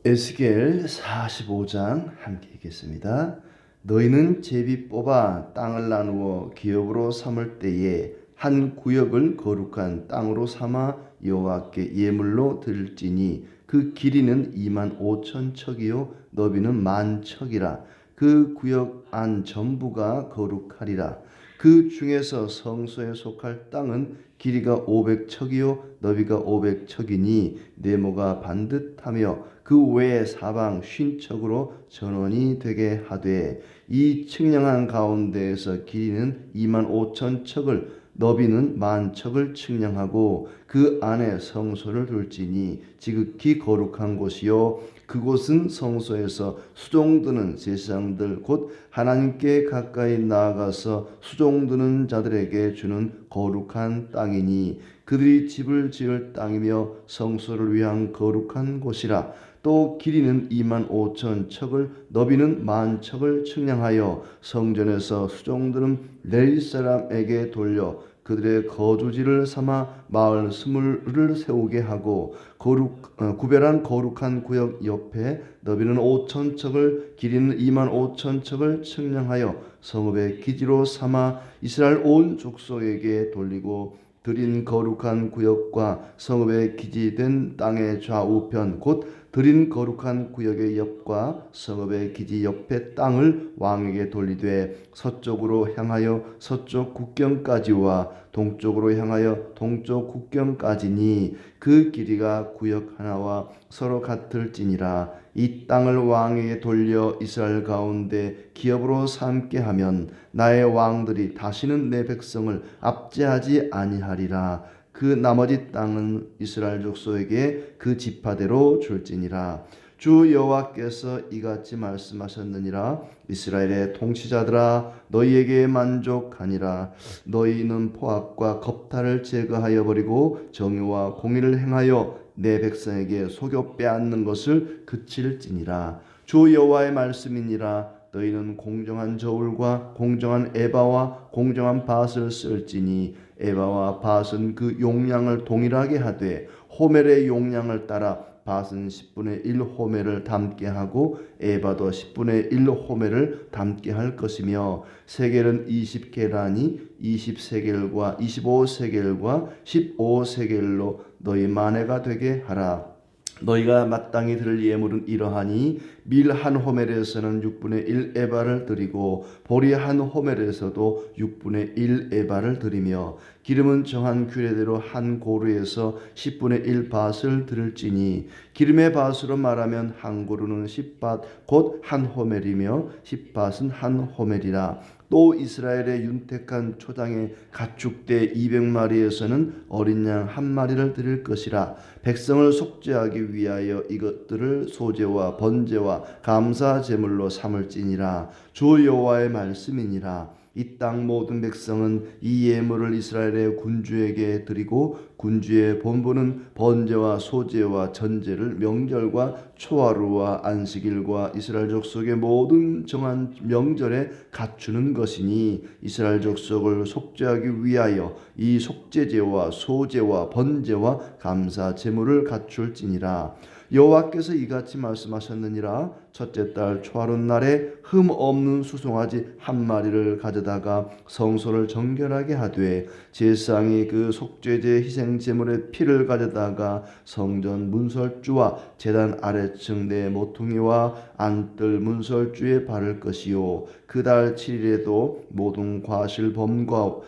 에스겔 45장 함께 읽겠습니다. 너희는 제비 뽑아 땅을 나누어 기업으로 삼을 때에 한 구역을 거룩한 땅으로 삼아 여호와께 예물로 드릴지니 그 길이는 2만 5천 척이요 너비는 1만 척이라. 그 구역 안 전부가 거룩하리라. 그 중에서 성소에 속할 땅은 길이가 500척이요 너비가 500척이니 네모가 반듯하며 그 외에 사방 50척으로 전원이 되게 하되, 이 측량한 가운데에서 길이는 2만 5천 척을 너비는 1만 척을 측량하고 그 안에 성소를 둘지니 지극히 거룩한 곳이요 그곳은 성소에서 수종드는 제사장들 곧 하나님께 가까이 나아가서 수종드는 자들에게 주는 거룩한 땅이니 그들이 집을 지을 땅이며 성소를 위한 거룩한 곳이라. 또 길이는 2만 5천 척을 너비는 1만 척을 측량하여 성전에서 수종드는 레위 사람에게 돌려 그들의 거주지를 삼아 마을 스물을 세우게 하고 구별한 거룩한 구역 옆에 너비는 5천 척을 길이는 2만 5천 척을 측량하여 성읍의 기지로 삼아 이스라엘 온 족속에게 돌리고 드린 거룩한 구역과 성읍의 기지된 땅의 좌우편 곧 드린 거룩한 구역의 옆과 성읍의 기지 옆의 땅을 왕에게 돌리되 서쪽으로 향하여 서쪽 국경까지와 동쪽으로 향하여 동쪽 국경까지니 그 길이가 구역 하나와 서로 같을지니라. 이 땅을 왕에게 돌려 이스라엘 가운데 기업으로 삼게 하면 나의 왕들이 다시는 내 백성을 압제하지 아니하리라. 그 나머지 땅은 이스라엘 족속에게 그 지파대로 줄지니라. 주 여호와께서 이같이 말씀하셨느니라. 이스라엘의 통치자들아 너희에게 만족하니라. 너희는 포악과 겁탈을 제거하여 버리고 정의와 공의를 행하여 내 백성에게 속여 빼앗는 것을 그칠지니라. 주 여호와의 말씀이니라. 너희는 공정한 저울과 공정한 에바와 공정한 밧을 쓸지니 에바와 밧은 그 용량을 동일하게 하되 호멜의 용량을 따라 밧은 10분의 1 호멜을 담게 하고 에바도 10분의 1 호멜을 담게 할 것이며 세겔은 20게란이 20세겔과 25세겔과 15세겔로 너희 만회가 되게 하라. 너희가 마땅히 들을 예물은 이러하니 밀 한 호멜에서는 6분의 1 에바를 드리고 보리 한 호멜에서도 6분의 1 에바를 드리며 기름은 정한 규례대로 한 고루에서 10분의 1 밧을 드릴지니 기름의 밧으로 말하면 한 고루는 10밧 곧 한 호멜이며 10밧은 한 호멜이라. 또 이스라엘의 윤택한 초장의 가축대 200마리에서는 어린 양 한 마리를 드릴 것이라. 백성을 속죄하기 위하여 이것들을 소제와 번제와 감사 제물로 삼을지니라. 주 여호와의 말씀이니라. 이 땅 모든 백성은 이 예물을 이스라엘의 군주에게 드리고 군주의 본부는 번제와 소제와 전제를 명절과 초하루와 안식일과 이스라엘 족속의 모든 정한 명절에 갖추는 것이니 이스라엘 족속을 속죄하기 위하여 이 속죄제와 소제와 번제와 감사 제물을 갖출지니라. 여호와께서 이같이 말씀하셨느니라. 첫째 달 초하룻 날에 흠 없는 수송아지 한 마리를 가져다가 성소를 정결하게 하되 제사장이 그 속죄제 희생 제물의 피를 가져다가 성전 문설주와 제단 아래층 내 모퉁이와 안뜰 문설주에 바를 것이요 그 달 7일에도 모든 과실 범과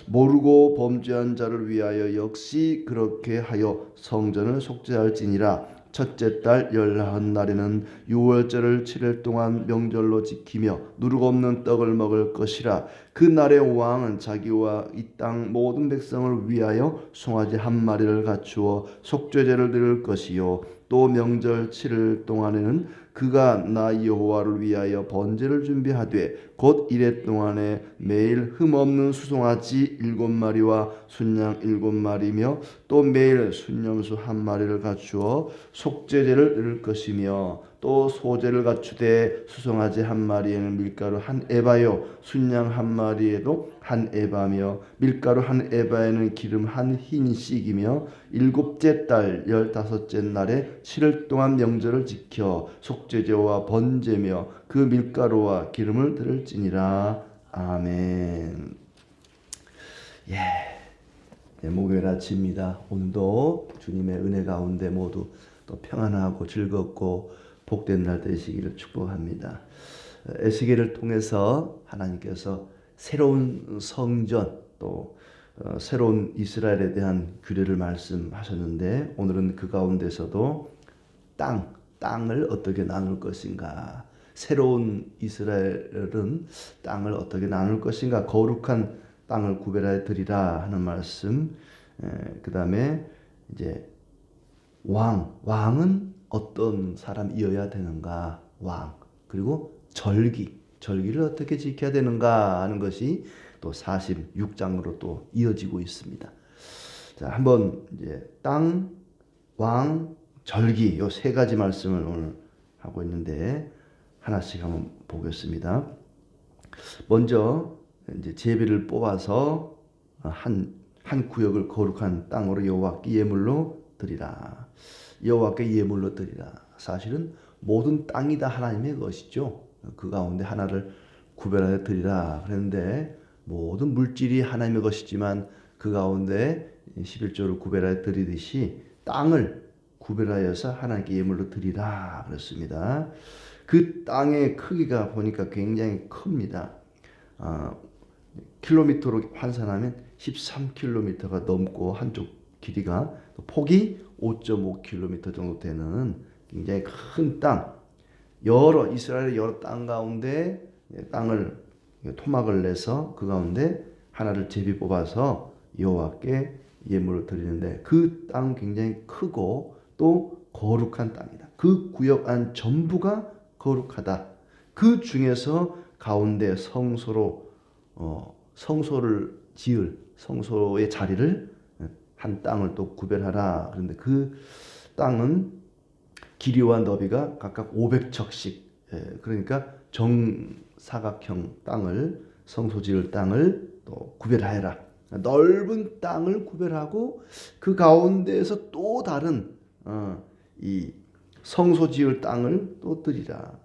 모르고 범죄한 자를 위하여 역시 그렇게 하여 성전을 속죄할지니라. 첫째 달 열나흔 날에는 유월절을 7일 동안 명절로 지키며 누룩 없는 떡을 먹을 것이라. 그 날에 왕은 자기와 이 땅 모든 백성을 위하여 송아지 한 마리를 갖추어 속죄제를 드릴 것이요 또 명절 7일 동안에는 그가 나 여호와를 위하여 번제를 준비하되 곧 이래 동안에 매일 흠없는 수송아지 7마리와 순양 7마리며 또 매일 순염소 한 마리를 갖추어 속죄제를 드릴 것이며 또 소재를 갖추되 수송아지 한 마리에는 밀가루 한 에바요 순양 한 마리에도 한 에바며 밀가루 한 에바에는 기름 한 흰씩이며 일곱째 달 15째 날에 7일 동안 명절을 지켜 속죄제와 번제며 그 밀가루와 기름을 드릴지니라. 아멘. 예. 네, 목요일 아침입니다. 오늘도 주님의 은혜 가운데 모두 또 평안하고 즐겁고 복된 날 되시기를 축복합니다. 에스겔을 통해서 하나님께서 새로운 성전 또 새로운 이스라엘에 대한 규례를 말씀하셨는데 오늘은 그 가운데서도 땅을 어떻게 나눌 것인가, 새로운 이스라엘은 땅을 어떻게 나눌 것인가, 거룩한 땅을 구별하여 드리라 하는 말씀. 그 다음에 이제 왕은 어떤 사람이어야 되는가, 왕. 그리고 절기를 어떻게 지켜야 되는가 하는 것이 또 46장으로 또 이어지고 있습니다. 자, 한번 이제 땅, 왕, 절기 요 세 가지 말씀을 오늘 하고 있는데 하나씩 한번 보겠습니다. 먼저 이제 제비를 뽑아서 한 구역을 거룩한 땅으로 여호와께 예물로 드리라. 여호와께 예물로 드리라. 사실은 모든 땅이 다 하나님의 것이죠. 그 가운데 하나를 구별하여 드리라. 그런데 모든 물질이 하나님의 것이지만 그 가운데 11조를 구별하여 드리듯이 땅을 구별하여서 하나님께 예물로 드리라 그랬습니다. 그 땅의 크기가 보니까 굉장히 큽니다. 킬로미터로 환산하면 13km가 넘고 한쪽 길이가 폭이 5.5km 정도 되는 굉장히 큰 땅, 이스라엘의 여러 땅 가운데 땅을 토막을 내서 그 가운데 하나를 제비 뽑아서 여호와께 예물을 드리는데 그 땅 굉장히 크고 또 거룩한 땅이다. 그 구역 안 전부가 거룩하다. 그 중에서 가운데 성소를 지을 성소의 자리를 한 땅을 또 구별하라. 그런데 그 땅은 길이와 너비가 각각 500척씩, 그러니까 정사각형 땅을, 성소 지을 땅을 또 구별하여라. 넓은 땅을 구별하고 그 가운데에서 또 다른 이 성소 지을 땅을 또 드리라.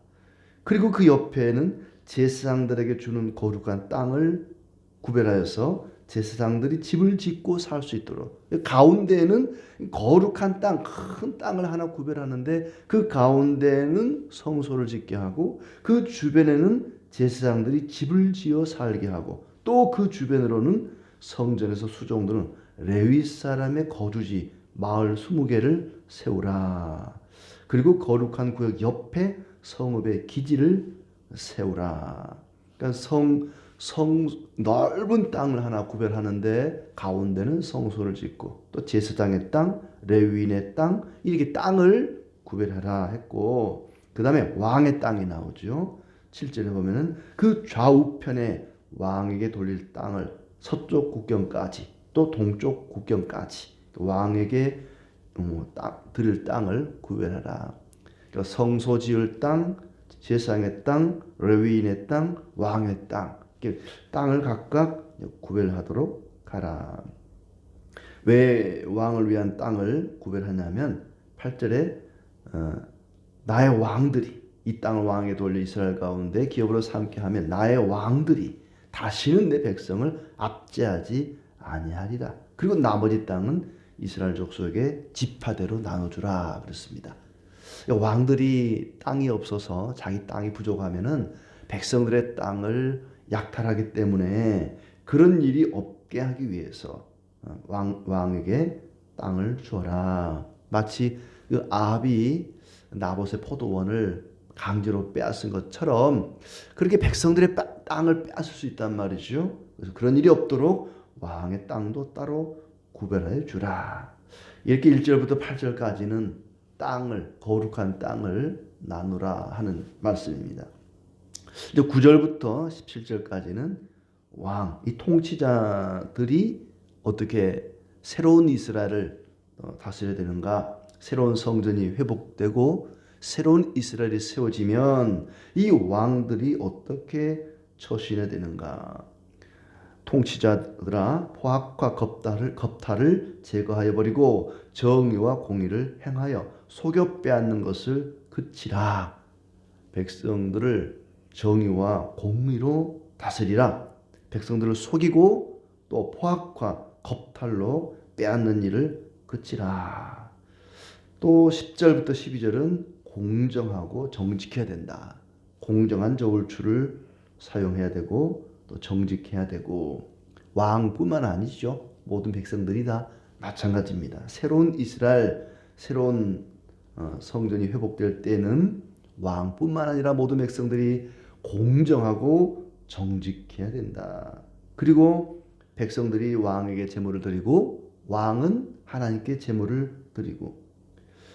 그리고 그 옆에는 제사장들에게 주는 거룩한 땅을 구별하여서 제사장들이 집을 짓고 살 수 있도록, 가운데에는 거룩한 땅, 큰 땅을 하나 구별하는데 그 가운데는 성소를 짓게 하고 그 주변에는 제사장들이 집을 지어 살게 하고 또 그 주변으로는 성전에서 수종드는 레위 사람의 거주지 마을 20개를 세우라. 그리고 거룩한 구역 옆에 성읍의 기지를 세우라. 그러니까 넓은 땅을 하나 구별하는데 가운데는 성소를 짓고 또 제사장의 땅, 레위인의 땅, 이렇게 땅을 구별하라 했고, 그 다음에 왕의 땅이 나오죠. 7절에 보면은 그 좌우편에 왕에게 돌릴 땅을 서쪽 국경까지 또 동쪽 국경까지 왕에게 드릴 땅을 구별하라. 그러니까 성소 지을 땅, 제사장의 땅, 레위인의 땅, 왕의 땅, 땅을 각각 구별하도록 하라. 왜 왕을 위한 땅을 구별하냐면 8절에 나의 왕들이 이 땅을 왕에게 돌려 이스라엘 가운데 기업으로 삼게 하면 나의 왕들이 다시는 내 백성을 압제하지 아니하리라. 그리고 나머지 땅은 이스라엘 족속에게 지파대로 나눠주라 그랬습니다. 왕들이 땅이 없어서 자기 땅이 부족하면은 백성들의 땅을 약탈하기 때문에 그런 일이 없게 하기 위해서 왕에게 땅을 주어라. 마치 그 아합이 나봇의 포도원을 강제로 빼앗은 것처럼 그렇게 백성들의 땅을 빼앗을 수 있단 말이죠. 그래서 그런 일이 없도록 왕의 땅도 따로 구별하여 주라. 이렇게 1절부터 8절까지는 거룩한 땅을 나누라 하는 말씀입니다. 이제 9절부터 17절까지는 이 통치자들이 어떻게 새로운 이스라엘을 다스려야 되는가, 새로운 성전이 회복되고 새로운 이스라엘이 세워지면 이 왕들이 어떻게 처신해야 되는가? 통치자들아, 포악과 겁탈을 제거하여 버리고 정의와 공의를 행하여 속여 빼앗는 것을 그치라. 백성들을 정의와 공의로 다스리라. 백성들을 속이고 또 포악과 겁탈로 빼앗는 일을 그치라. 또 10절부터 12절은 공정하고 정직해야 된다. 공정한 저울추를 사용해야 되고 또 정직해야 되고, 왕뿐만 아니죠. 모든 백성들이 다 마찬가지입니다. 새로운 이스라엘, 새로운 성전이 회복될 때는 왕뿐만 아니라 모든 백성들이 공정하고 정직해야 된다. 그리고 백성들이 왕에게 제물을 드리고 왕은 하나님께 제물을 드리고,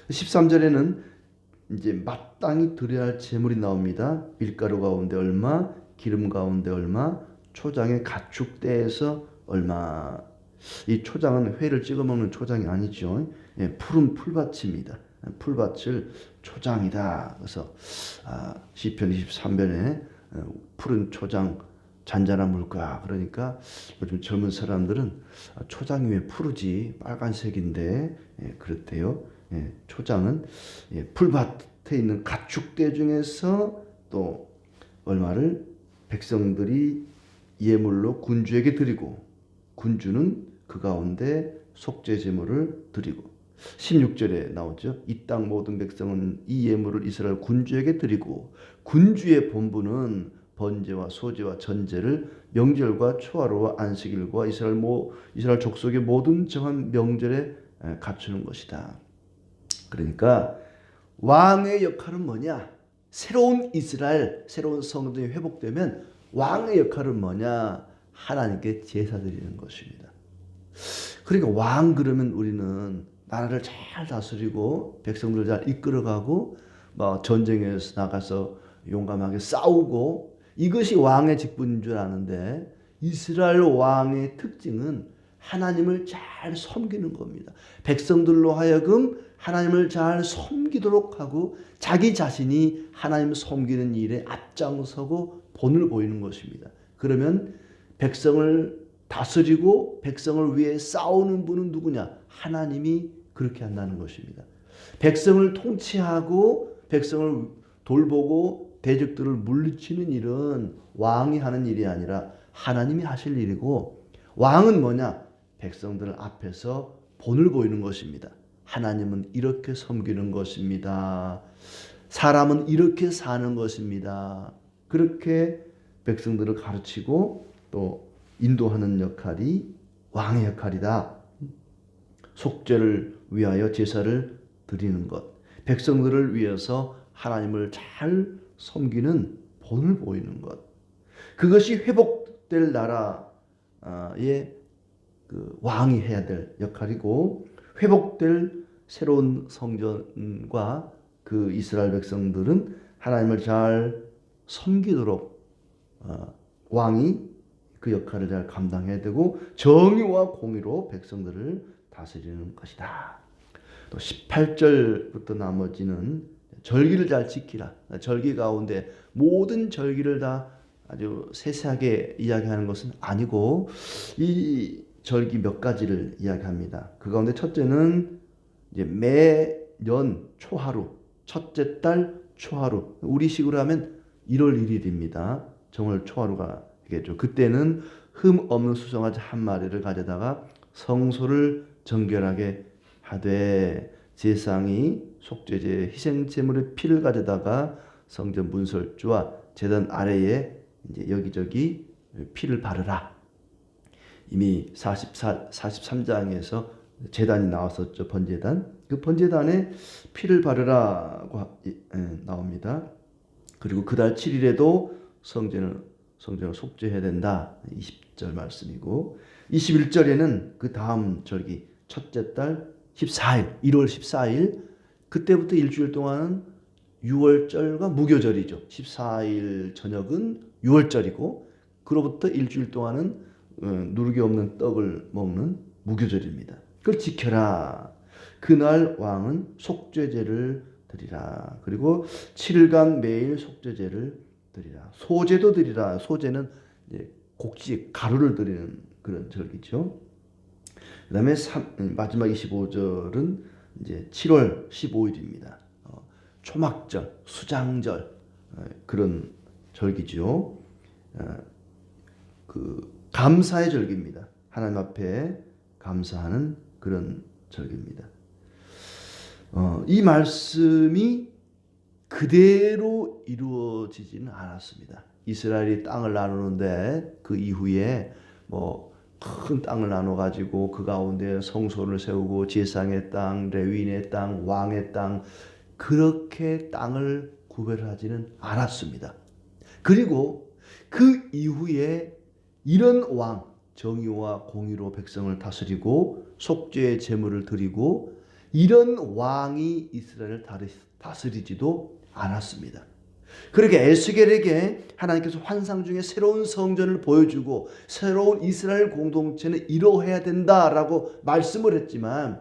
13절에는 이제 마땅히 드려야 할 제물이 나옵니다. 밀가루 가운데 얼마, 기름 가운데 얼마, 초장의 가축대에서 얼마. 이 초장은 회를 찍어 먹는 초장이 아니죠. 푸른 풀밭입니다. 풀밭을 초장이다. 그래서 시편 23편에 푸른 초장 잔잔한 물가. 그러니까 요즘 젊은 사람들은 초장이 왜 푸르지 빨간색인데 그렇대요. 초장은 풀밭에 있는 가축대 중에서 또 얼마를 백성들이 예물로 군주에게 드리고 군주는 그 가운데 속죄 제물을 드리고, 16절에 나오죠. 이 땅 모든 백성은 이 예물을 이스라엘 군주에게 드리고 군주의 본분은 번제와 소제와 전제를 명절과 초하루와 안식일과 이스라엘 족속의 모든 정한 명절에 갖추는 것이다. 그러니까 왕의 역할은 뭐냐? 새로운 이스라엘, 새로운 성전이 회복되면 왕의 역할은 뭐냐? 하나님께 제사 드리는 것입니다. 그러니까 왕 그러면 우리는 나라를 잘 다스리고 백성들을 잘 이끌어가고 전쟁에 나가서 용감하게 싸우고, 이것이 왕의 직분인 줄 아는데 이스라엘 왕의 특징은 하나님을 잘 섬기는 겁니다. 백성들로 하여금 하나님을 잘 섬기도록 하고 자기 자신이 하나님 섬기는 일에 앞장서고 본을 보이는 것입니다. 그러면 백성을 다스리고 백성을 위해 싸우는 분은 누구냐? 하나님이 그렇게 한다는 것입니다. 백성을 통치하고 백성을 돌보고 대적들을 물리치는 일은 왕이 하는 일이 아니라 하나님이 하실 일이고, 왕은 뭐냐? 백성들 앞에서 본을 보이는 것입니다. 하나님은 이렇게 섬기는 것입니다. 사람은 이렇게 사는 것입니다. 그렇게 백성들을 가르치고 또 인도하는 역할이 왕의 역할이다. 속죄를 위하여 제사를 드리는 것, 백성들을 위해서 하나님을 잘 섬기는 본을 보이는 것, 그것이 회복될 나라의 그 왕이 해야 될 역할이고, 회복될 새로운 성전과 그 이스라엘 백성들은 하나님을 잘 섬기도록 왕이 그 역할을 잘 감당해야 되고 정의와 공의로 백성들을 다스리는 것이다. 또 18절부터 나머지는 절기를 잘 지키라. 절기 가운데 모든 절기를 다 아주 세세하게 이야기하는 것은 아니고 이 절기 몇 가지를 이야기합니다. 그 가운데 첫째는 이제 매년 초하루, 첫째 달 초하루, 우리식으로 하면 1월 1일입니다. 정월 초하루가 되겠죠. 그때는 흠 없는 수송아지 한 마리를 가져다가 성소를 정결하게 하되, 제사장이 속죄제 희생 제물의 피를 가져다가 성전 문설주와 제단 아래에 이제 여기저기 피를 바르라. 이미 43장에서 제단이 나왔었죠. 번제단. 그 번제단에 피를 바르라고 나옵니다. 그리고 그달 7일에도 성전을 속죄해야 된다. 20절 말씀이고, 21절에는 그 다음 절기 첫째 달 14일, 1월 14일, 그때부터 일주일 동안은 6월절과 무교절이죠. 14일 저녁은 6월절이고 그로부터 일주일 동안은 누룩이 없는 떡을 먹는 무교절입니다. 그걸 지켜라. 그날 왕은 속죄제를 드리라. 그리고 7일간 매일 속죄제를 드리라. 소제도 드리라. 소제는 이제 곡식 가루를 드리는 그런 절기죠. 그다음에 마지막 25절은 이제 7월 15일입니다. 초막절, 수장절 그런 절기죠. 그 감사의 절기입니다. 하나님 앞에 감사하는 그런 절기입니다. 이 말씀이 그대로 이루어지지는 않았습니다. 이스라엘이 땅을 나누는데 그 이후에 큰 땅을 나눠 가지고 그 가운데 성소를 세우고 제사장의 땅, 레위인의 땅, 왕의 땅 그렇게 땅을 구별하지는 않았습니다. 그리고 그 이후에 이런 왕, 정의와 공의로 백성을 다스리고 속죄의 제물을 드리고 이런 왕이 이스라엘을 다스리지도 않았습니다. 그렇게 에스겔에게 하나님께서 환상 중에 새로운 성전을 보여주고 새로운 이스라엘 공동체는 이루어야 된다라고 말씀을 했지만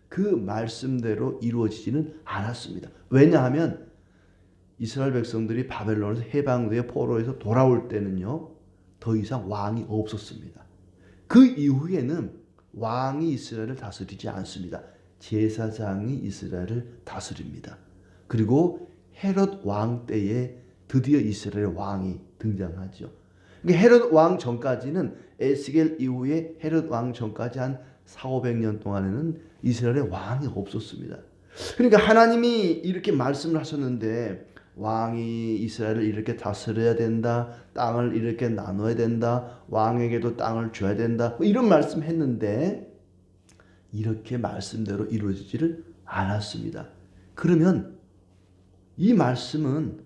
그 말씀대로 이루어지지는 않았습니다. 왜냐하면 이스라엘 백성들이 바벨론에서 해방되어 포로에서 돌아올 때는요, 더 이상 왕이 없었습니다. 그 이후에는 왕이 이스라엘을 다스리지 않습니다. 제사장이 이스라엘을 다스립니다. 그리고 헤롯 왕 때에 드디어 이스라엘 왕이 등장하죠. 그러니까 헤롯 왕 전까지는 에스겔 이후에 헤롯 왕 전까지 한 400~500년 동안에는 이스라엘에 왕이 없었습니다. 그러니까 하나님이 이렇게 말씀을 하셨는데 왕이 이스라엘을 이렇게 다스려야 된다. 땅을 이렇게 나눠야 된다. 왕에게도 땅을 줘야 된다. 이런 말씀했는데 이렇게 말씀대로 이루어지지를 않았습니다. 그러면 이 말씀은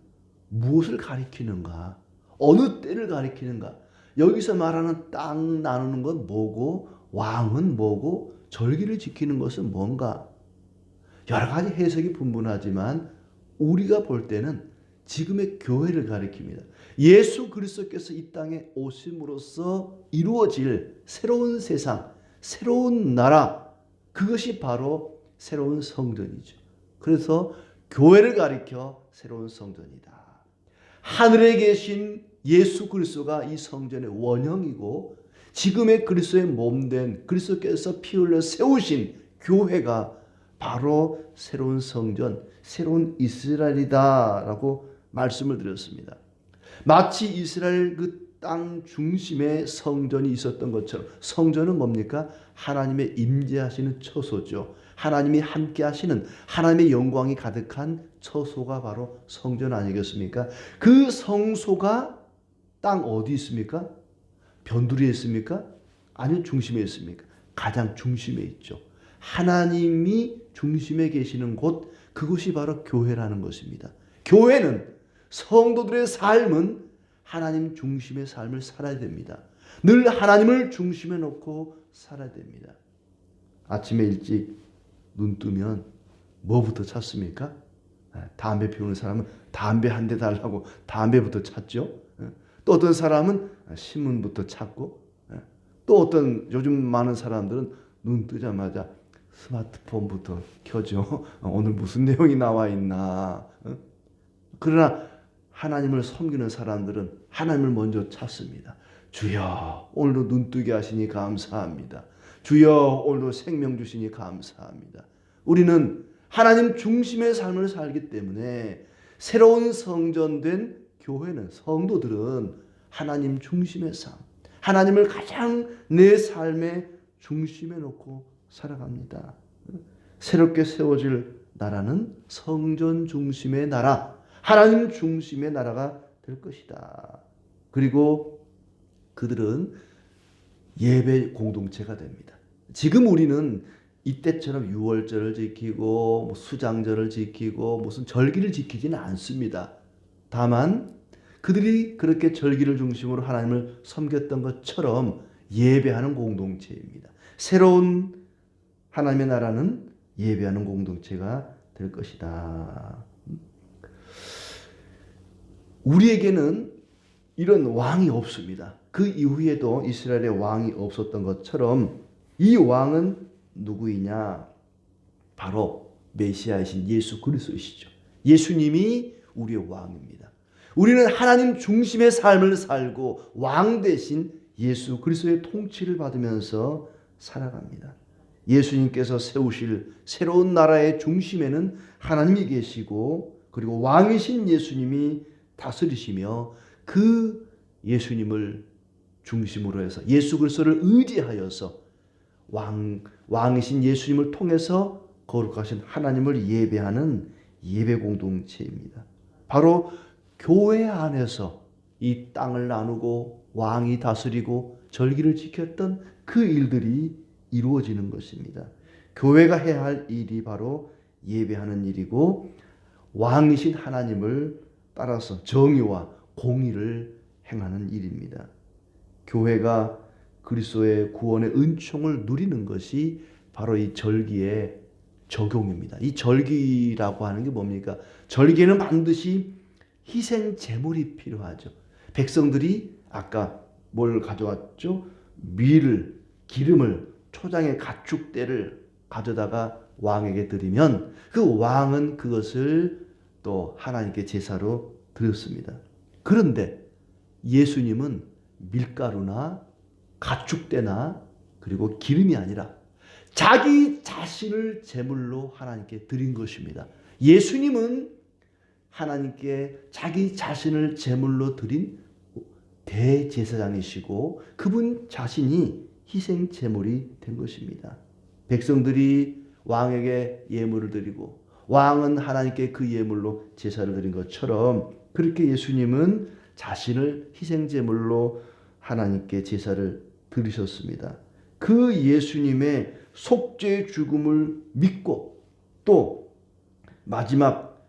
무엇을 가리키는가? 어느 때를 가리키는가? 여기서 말하는 땅 나누는 건 뭐고 왕은 뭐고 절기를 지키는 것은 뭔가? 여러 가지 해석이 분분하지만 우리가 볼 때는 지금의 교회를 가리킵니다. 예수 그리스도께서 이 땅에 오심으로써 이루어질 새로운 세상, 새로운 나라, 그것이 바로 새로운 성전이죠. 그래서 교회를 가리켜 새로운 성전이다. 하늘에 계신 예수 그리스도가 이 성전의 원형이고 지금의 그리스도의 몸된 그리스도께서 피 흘려 세우신 교회가 바로 새로운 성전, 새로운 이스라엘이다라고 말씀을 드렸습니다. 마치 이스라엘 그 땅 중심에 성전이 있었던 것처럼 성전은 뭡니까? 하나님의 임재하시는 처소죠. 하나님이 함께 하시는 하나님의 영광이 가득한 처소가 바로 성전 아니겠습니까? 그 성소가 땅 어디 있습니까? 변두리에 있습니까? 아니면 중심에 있습니까? 가장 중심에 있죠. 하나님이 중심에 계시는 곳, 그곳이 바로 교회라는 것입니다. 교회는 성도들의 삶은 하나님 중심의 삶을 살아야 됩니다. 늘 하나님을 중심에 놓고 살아야 됩니다. 아침에 일찍 눈 뜨면 뭐부터 찾습니까? 담배 피우는 사람은 담배 한 대 달라고 담배부터 찾죠. 또 어떤 사람은 신문부터 찾고, 또 어떤 요즘 많은 사람들은 눈 뜨자마자 스마트폰부터 켜죠. 오늘 무슨 내용이 나와 있나. 그러나 하나님을 섬기는 사람들은 하나님을 먼저 찾습니다. 주여 오늘도 눈 뜨게 하시니 감사합니다. 주여 오늘도 생명 주시니 감사합니다. 우리는 하나님 중심의 삶을 살기 때문에 새로운 성전된 교회는, 성도들은 하나님 중심의 삶, 하나님을 가장 내 삶의 중심에 놓고 살아갑니다. 새롭게 세워질 나라는 성전 중심의 나라, 하나님 중심의 나라가 될 것이다. 그리고 그들은 예배 공동체가 됩니다. 지금 우리는 이때처럼 유월절을 지키고 수장절을 지키고 무슨 절기를 지키지는 않습니다. 다만 그들이 그렇게 절기를 중심으로 하나님을 섬겼던 것처럼 예배하는 공동체입니다. 새로운 하나님의 나라는 예배하는 공동체가 될 것이다. 우리에게는 이런 왕이 없습니다. 그 이후에도 이스라엘에 왕이 없었던 것처럼 이 왕은 누구이냐? 바로 메시아이신 예수 그리스도이시죠. 예수님이 우리의 왕입니다. 우리는 하나님 중심의 삶을 살고 왕 대신 예수 그리스도의 통치를 받으면서 살아갑니다. 예수님께서 세우실 새로운 나라의 중심에는 하나님이 계시고 그리고 왕이신 예수님이 다스리시며 그 예수님을 중심으로 해서 예수 그리스도를 의지하여서 왕이신 예수님을 통해서 거룩하신 하나님을 예배하는 예배 공동체입니다. 바로 교회 안에서 이 땅을 나누고 왕이 다스리고 절기를 지켰던 그 일들이 이루어지는 것입니다. 교회가 해야 할 일이 바로 예배하는 일이고 왕이신 하나님을 따라서 정의와 공의를 행하는 일입니다. 교회가 그리스도의 구원의 은총을 누리는 것이 바로 이 절기의 적용입니다. 이 절기라고 하는 게 뭡니까? 절기에는 반드시 희생 제물이 필요하죠. 백성들이 아까 뭘 가져왔죠? 밀을, 기름을, 초장의 가축대를 가져다가 왕에게 드리면 그 왕은 그것을 또 하나님께 제사로 드렸습니다. 그런데 예수님은 밀가루나 가축대나 그리고 기름이 아니라 자기 자신을 제물로 하나님께 드린 것입니다. 예수님은 하나님께 자기 자신을 제물로 드린 대제사장이시고 그분 자신이 희생 제물이 된 것입니다. 백성들이 왕에게 예물을 드리고 왕은 하나님께 그 예물로 제사를 드린 것처럼 그렇게 예수님은 자신을 희생 제물로 하나님께 제사를 드리셨습니다. 그 예수님의 속죄 죽음을 믿고 또 마지막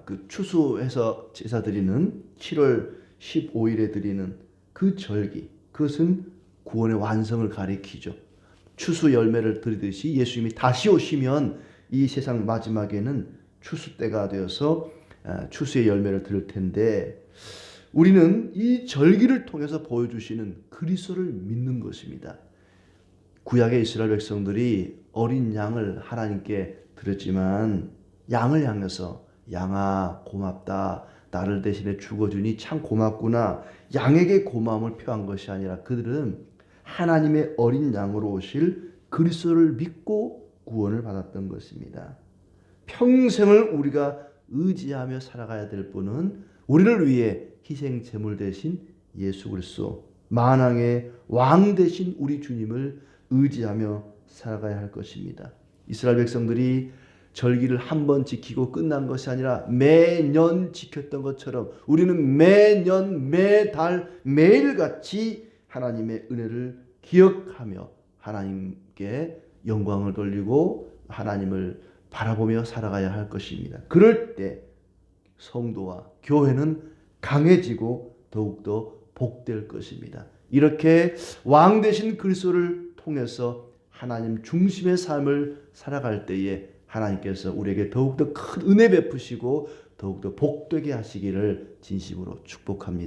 그 추수해서 제사 드리는 7월 15일에 드리는 그 절기, 그것은 구원의 완성을 가리키죠. 추수 열매를 드리듯이 예수님이 다시 오시면 이 세상 마지막에는 추수 때가 되어서 추수의 열매를 드릴 텐데 우리는 이 절기를 통해서 보여주시는 그리스도를 믿는 것입니다. 구약의 이스라엘 백성들이 어린 양을 하나님께 드렸지만 양을 향해서 양아 고맙다, 나를 대신에 죽어주니 참 고맙구나, 양에게 고마움을 표한 것이 아니라 그들은 하나님의 어린 양으로 오실 그리스도를 믿고 구원을 받았던 것입니다. 평생을 우리가 의지하며 살아가야 될 분은 우리를 위해 희생 제물 대신 예수 그리스도, 만왕의 왕 대신 우리 주님을 의지하며 살아가야 할 것입니다. 이스라엘 백성들이 절기를 한 번 지키고 끝난 것이 아니라 매년 지켰던 것처럼 우리는 매년 매달 매일같이 하나님의 은혜를 기억하며 하나님께 영광을 돌리고 하나님을 바라보며 살아가야 할 것입니다. 그럴 때 성도와 교회는 강해지고 더욱더 복될 것입니다. 이렇게 왕 되신 그리스도를 통해서 하나님 중심의 삶을 살아갈 때에 하나님께서 우리에게 더욱더 큰 은혜 베푸시고 더욱더 복되게 하시기를 진심으로 축복합니다.